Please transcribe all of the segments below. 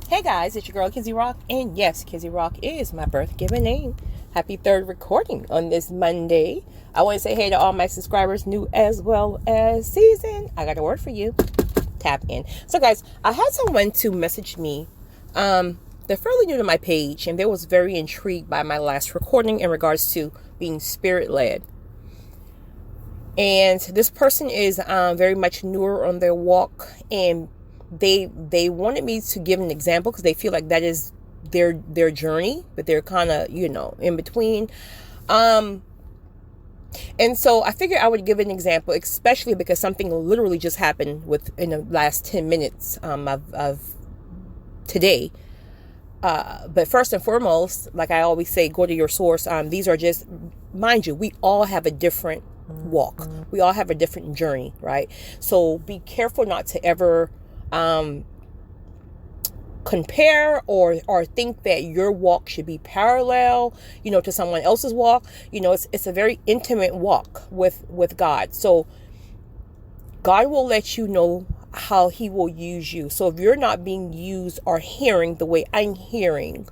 Hey guys, it's your girl Kizzy Rock, and yes, Kizzy Rock is my birth given name. Happy third recording on this Monday. I want to say hey to all my subscribers, new as well as seasoned. I got a word for you. Tap in. So guys, I had someone to message me. They're fairly new to my page, and they was very intrigued by my last recording in regards to being spirit led. And this person is very much newer on their walk, and they wanted me to give an example because they feel like that is their journey, but they're kind of in between. And so I figured I would give an example, especially because something literally just happened within the last 10 minutes of today. But first and foremost, like I always say, go to your source. These are just, mind you, we all have a different walk. We all have a different journey, right? So be careful not to ever compare or think that your walk should be parallel, to someone else's walk. It's a very intimate walk with God. So God will let you know how he will use you. So if you're not being used or hearing the way I'm hearing,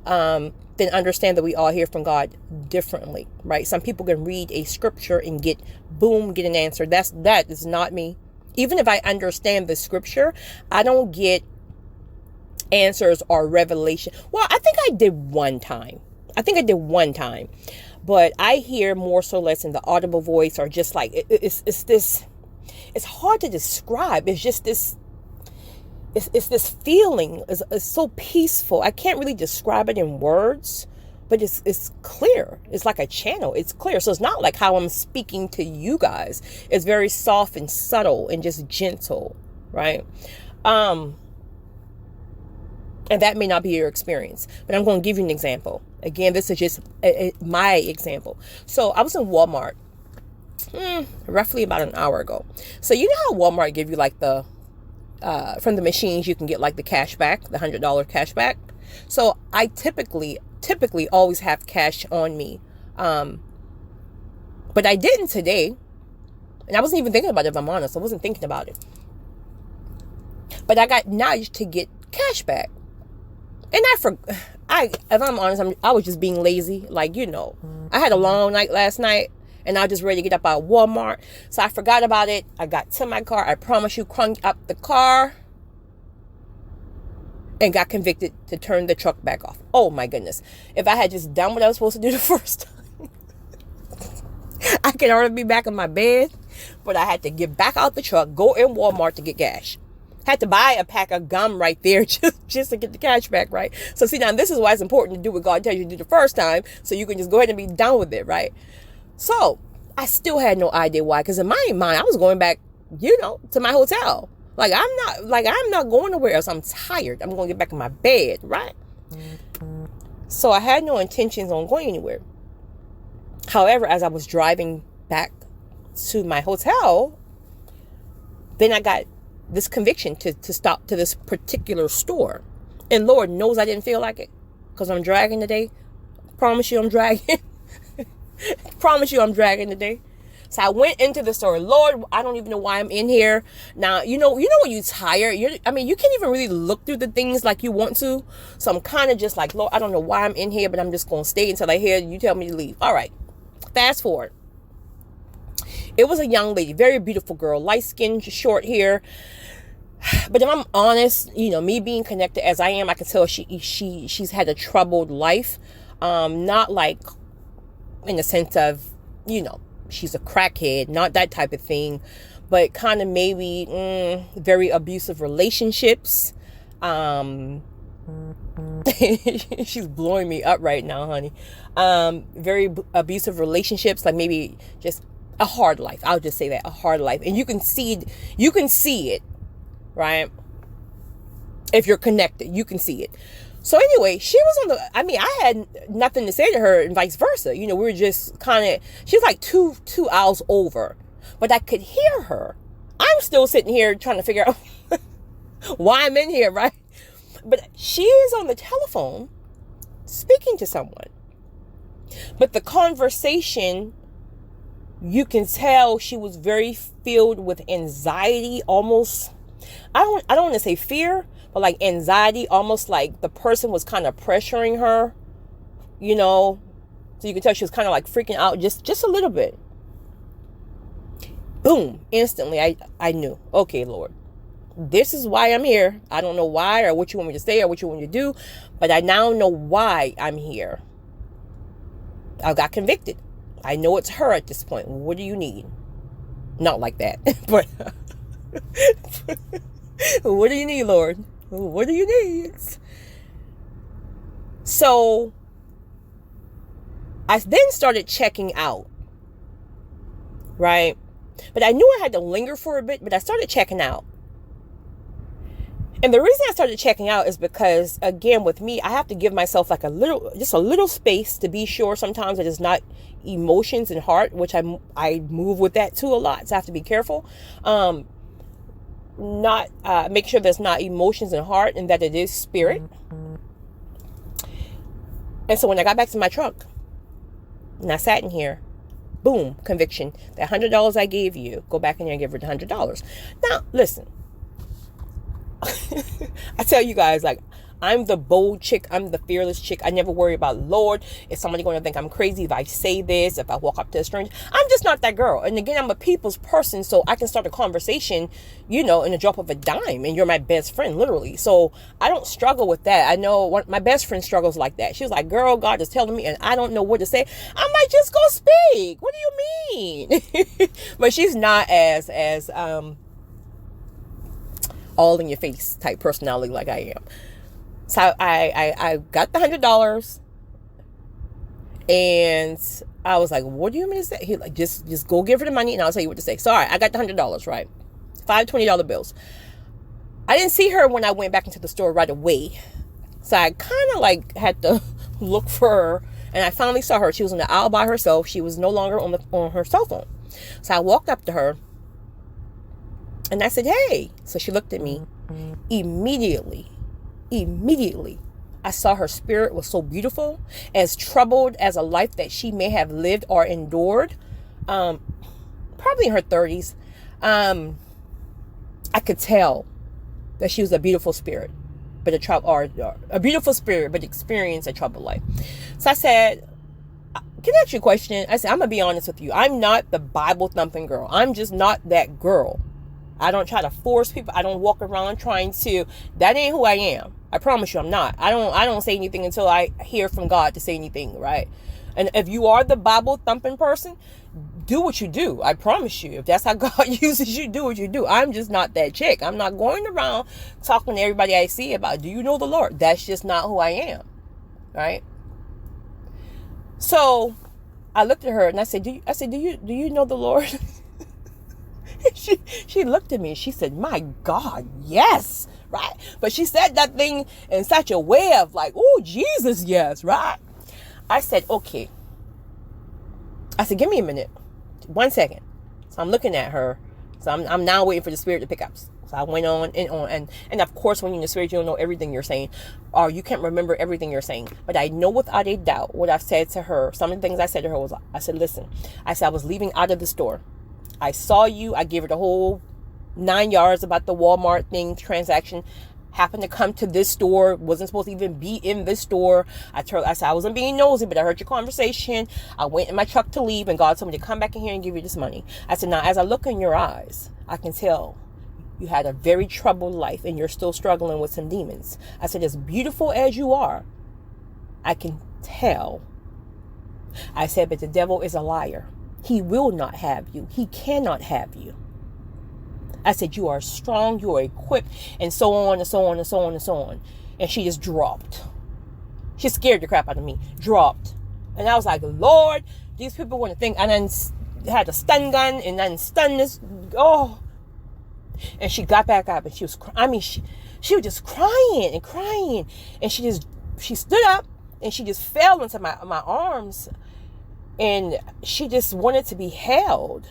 then understand that we all hear from God differently, right? Some people can read a scripture and get an answer. That is not me. Even if I understand the scripture, I don't get answers or revelation. Well, I think I did one time. But I hear more so less in the audible voice, or just like it's this. It's hard to describe. It's just this. It's this feeling. It's so peaceful. I can't really describe it in words, but it's clear. It's like a channel. It's clear. So it's not like how I'm speaking to you guys. It's very soft and subtle and just gentle, right? And that may not be your experience, but I'm going to give you an example. Again, this is just my example. So I was in Walmart roughly about an hour ago. So you know how Walmart give you like the from the machines, you can get like the cash back, the $100 cash back. So I typically always have cash on me. But I didn't today. And I wasn't even thinking about it, if I'm honest. I wasn't thinking about it. But I got nudged to get cash back. And if I'm honest, I was just being lazy. Like, I had a long night last night, and I was just ready to get up out of Walmart. So I forgot about it. I got to my car. I promise you, crunked up the car and got convicted to turn the truck back off. Oh my goodness. If I had just done what I was supposed to do the first time, I could already be back in my bed. But I had to get back out the truck, go in Walmart to get cash. Had to buy a pack of gum right there just to get the cash back, right? So see, now this is why it's important to do what God tells you to do the first time, so you can just go ahead and be done with it, right? So I still had no idea why, because in my mind, I was going back, to my hotel. Like I'm not going nowhere else. I'm tired. I'm going to get back in my bed, right? So I had no intentions on going anywhere. However, as I was driving back to my hotel, then I got this conviction to stop to this particular store. And Lord knows I didn't feel like it, because I'm dragging today. Promise you I'm dragging. Promise you I'm dragging today. So I went into the store. Lord, I don't even know why I'm in here. Now, when you're tired, you can't even really look through the things like you want to. So I'm kind of just like, Lord, I don't know why I'm in here, but I'm just going to stay until I hear you tell me to leave. All right. Fast forward. It was a young lady, very beautiful girl, light skin, short hair. But if I'm honest, me being connected as I am, I can tell she's had a troubled life. Not like in the sense of, she's a crackhead, not that type of thing, but kind of maybe very abusive relationships. She's blowing me up right now, honey. Very abusive relationships, like maybe just a hard life. I'll just say that, a hard life. And you can see it, right? If you're connected, you can see it. So anyway, she was I had nothing to say to her, and vice versa. We were just she was like two aisles over, but I could hear her. I'm still sitting here trying to figure out why I'm in here, right? But she is on the telephone speaking to someone. But the conversation, you can tell she was very filled with anxiety, almost, I don't want to say fear, but like anxiety, almost like the person was kind of pressuring her, you know. So you can tell she was kind of like freaking out just a little bit. Boom, instantly I knew, okay, Lord, this is why I'm here. I don't know why or what you want me to say or what you want me to do, but I now know why I'm here. I got convicted. I know it's her at this point. What do you need? Not like that, but what do you need, Lord? What do you need? So I then started checking out, right? But I knew I had to linger for a bit, but I started checking out. And the reason I started checking out is because, again, with me, I have to give myself like just a little space to be sure sometimes that it's not emotions and heart, which I move with that too a lot. So I have to be careful. Make sure there's not emotions and heart and that it is spirit. And so when I got back to my truck and I sat in here, boom, conviction. That $100 I gave you, go back in there and give her the $100. Now, listen. I tell you guys, like, I'm the bold chick. I'm the fearless chick. I never worry about, Lord, is somebody going to think I'm crazy if I say this, if I walk up to a stranger? I'm just not that girl. And again, I'm a people's person, so I can start a conversation, you know, in a drop of a dime, and you're my best friend, literally. So I don't struggle with that. I know my best friend struggles like that. She was like, girl, God is telling me, and I don't know what to say. I'm like, just go speak. What do you mean? But she's not as all in your face type personality like I am. So I got the $100 and I was like, what do you mean to say? He like, just go give her the money and I'll tell you what to say. So all right, I got the $100, right? 5 $20 bills. I didn't see her when I went back into the store right away. So I kind of like had to look for her, and I finally saw her. She was in the aisle by herself. She was no longer on her cell phone. So I walked up to her and I said, hey. So she looked at me. Immediately, I saw her spirit was so beautiful, as troubled as a life that she may have lived or endured, probably in her 30s. I could tell that she was a beautiful spirit, but a beautiful spirit, but experienced a troubled life. So I said, can I ask you a question? I said, I'm going to be honest with you. I'm not the Bible thumping girl. I'm just not that girl. I don't try to force people. I don't walk around trying to. That ain't who I am. I promise you, I'm not. I don't say anything until I hear from God to say anything, right? And if you are the Bible thumping person, do what you do. I promise you. If that's how God uses you, do what you do. I'm just not that chick. I'm not going around talking to everybody I see about, do you know the Lord? That's just not who I am, right? So I looked at her and I said, do you know the Lord? She looked at me and she said, my God, yes, right? But she said that thing in such a way of like, oh, Jesus, yes, right? I said, okay. I said, give me a minute. 1 second. So I'm looking at her. So I'm now waiting for the spirit to pick up. So I went on and on. And of course, when you're in the spirit, you don't know everything you're saying, or you can't remember everything you're saying. But I know without a doubt what I've said to her. Some of the things I said to her was, I said, listen, I said, I was leaving out of the store. I saw you. I gave her the whole 9 yards about the Walmart thing, transaction. Happened to come to this store. Wasn't supposed to even be in this store. I said I wasn't being nosy, but I heard your conversation. I went in my truck to leave, and God told me to come back in here and give you this money. I said, now, as I look in your eyes, I can tell you had a very troubled life, and you're still struggling with some demons. I said, as beautiful as you are, I can tell. I said, but the devil is a liar. He will not have you. He cannot have you. I said, you are strong, you are equipped, and so on and so on and so on and so on. And she just dropped. She scared the crap out of me. Dropped. And I was like, Lord, these people want to think. And then had a stun gun and then stun this. Oh. And she got back up and she was, she was just crying and crying. And she stood up and she just fell into my arms. And she just wanted to be held.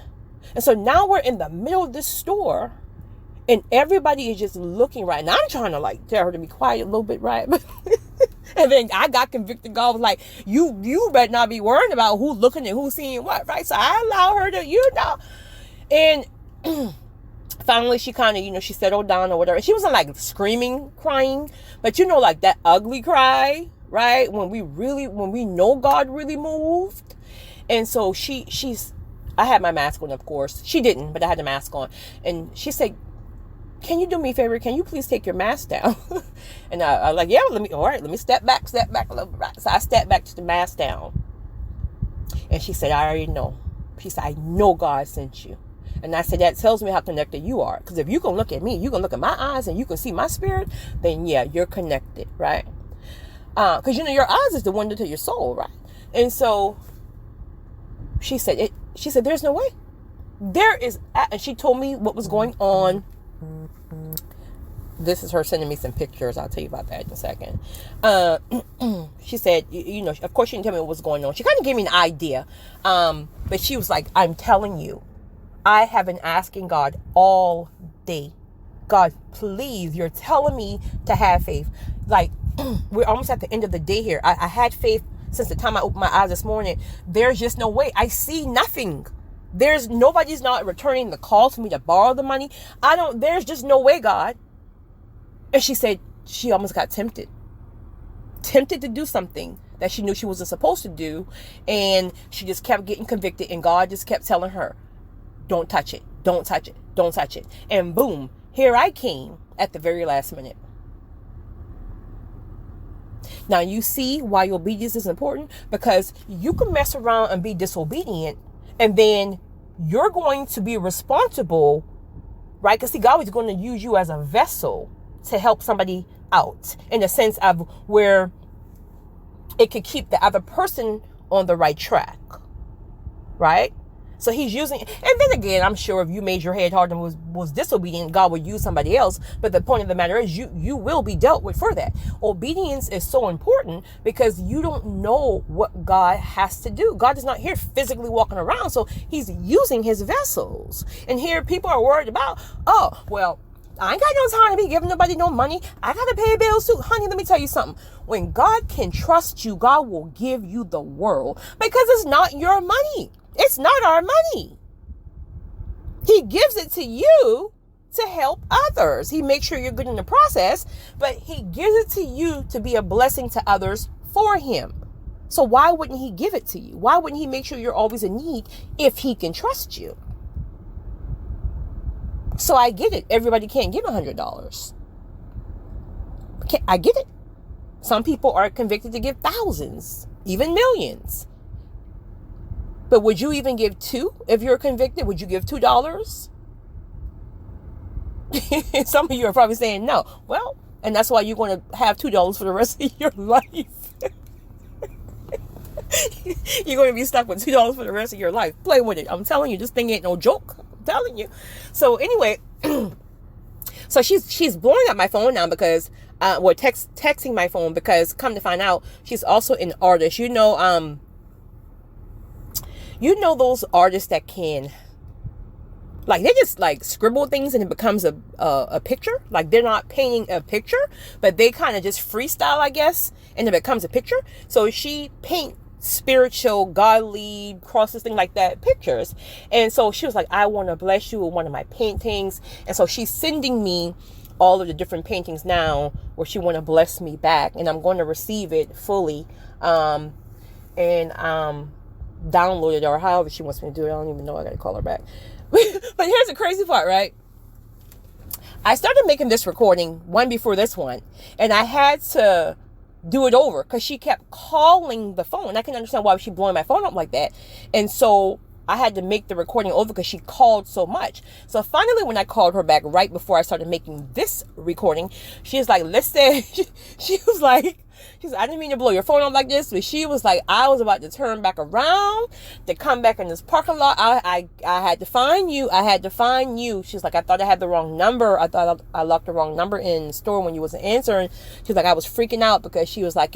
And so now we're in the middle of this store and everybody is just looking right. And I'm trying to like tell her to be quiet a little bit, right? And then I got convicted. God was like, you better not be worrying about who's looking and who's seeing what, right? So I allow her to, And finally she kind of, she settled down or whatever. She wasn't like screaming, crying, but like that ugly cry, right? When we know God really moved. And so I had my mask on, of course. She didn't, but I had the mask on. And she said, can you do me a favor? Can you please take your mask down? And I was like, yeah, let me step back a little bit. So I stepped back to the mask down. And she said, I already know. She said, I know God sent you. And I said, that tells me how connected you are. Because if you can look at me, you can look at my eyes and you can see my spirit, then yeah, you're connected, right? Because your eyes is the window to your soul, right? And so she said, there's no way. There is, and she told me what was going on. This is her sending me some pictures. I'll tell you about that in a second. She said, of course she didn't tell me what was going on. She kind of gave me an idea. But she was like, I'm telling you, I have been asking God all day. God, please, you're telling me to have faith. Like, we're almost at the end of the day here. I had faith since the time I opened my eyes this morning. There's just no way. I see nothing. Nobody's not returning the call for me to borrow the money. There's just no way, God. And she said she almost got tempted to do something that she knew she wasn't supposed to do. And she just kept getting convicted. And God just kept telling her, don't touch it. Don't touch it. Don't touch it. And boom, here I came at the very last minute. Now you see why obedience is important, because you can mess around and be disobedient and then you're going to be responsible, right? Because see, God is going to use you as a vessel to help somebody out in the sense of where it could keep the other person on the right track, right? So he's using, and then again, I'm sure if you made your head hard and was disobedient, God would use somebody else. But the point of the matter is you will be dealt with for that. Obedience is so important because you don't know what God has to do. God is not here physically walking around. So he's using his vessels. And here people are worried about, oh, well, I ain't got no time to be giving nobody no money. I got to pay bills too. Honey, let me tell you something. When God can trust you, God will give you the world because it's not your money. It's not our money. He gives it to you to help others. He makes sure you're good in the process, but he gives it to you to be a blessing to others for him. So why wouldn't he give it to you? Why wouldn't he make sure you're always in need if he can trust you? So I get it. Everybody can't give $100. I get it. Some people are convicted to give thousands, even millions. But would you even give $2 if you're convicted? Would you give $2? Some of you are probably saying no. Well, and that's why you're going to have $2 for the rest of your life. You're going to be stuck with $2 for the rest of your life. Play with it. I'm telling you, this thing ain't no joke. I'm telling you. So anyway, so she's blowing up my phone now because, texting my phone because come to find out, she's also an artist. You know those artists that can, like, they just like scribble things and it becomes a picture. Like they're not painting a picture, but they kind of just freestyle, I guess, and it becomes a picture. So she paint spiritual, godly, crosses, things like that, pictures. And so she was like, I want to bless you with one of my paintings. And so she's sending me all of the different paintings now where she want to bless me back. And I'm going to receive it fully. Download it or however she wants me to do it. I don't even know. I got to call her back. But here's the crazy part, right? I started making this recording one before this one, and I had to do it over because she kept calling the phone. I can understand why she blowing my phone up like that. And so I had to make the recording over because she called so much. So finally, when I called her back right before I started making this recording, she was like, listen, she was like, I didn't mean to blow your phone up like this, but she was like, I was about to turn back around to come back in this parking lot. I had to find you. I had to find you. She's like, I thought I had the wrong number. I thought I locked the wrong number in the store when you wasn't answering. She's like, I was freaking out because she was like,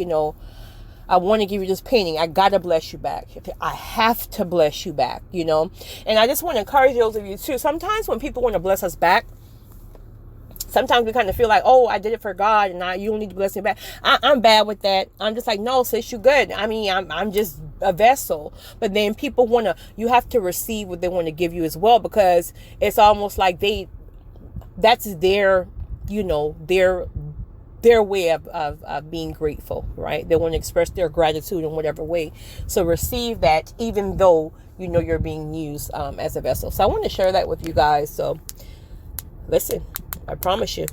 I want to give you this painting. I got to bless you back. I have to bless you back, And I just want to encourage those of you too. Sometimes when people want to bless us back, sometimes we kind of feel like, oh, I did it for God and you don't need to bless me back. I'm bad with that. I'm just like, no, sis, you good. I mean, I'm just a vessel. But then people you have to receive what they want to give you as well, because it's almost like that's their, you know, their way of being grateful, right? They want to express their gratitude in whatever way. So receive that, even though you know you're being used as a vessel. So I want to share that with you guys. So listen, I promise you,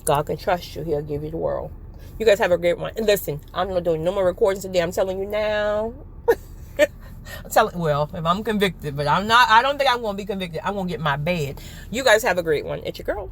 God can trust you. He'll give you the world. You guys have a great one. And listen, I'm not doing no more recordings today. I'm telling you now. Well, if I'm convicted, but I'm not, I don't think I'm going to be convicted. I'm going to get my bed. You guys have a great one. It's your girl.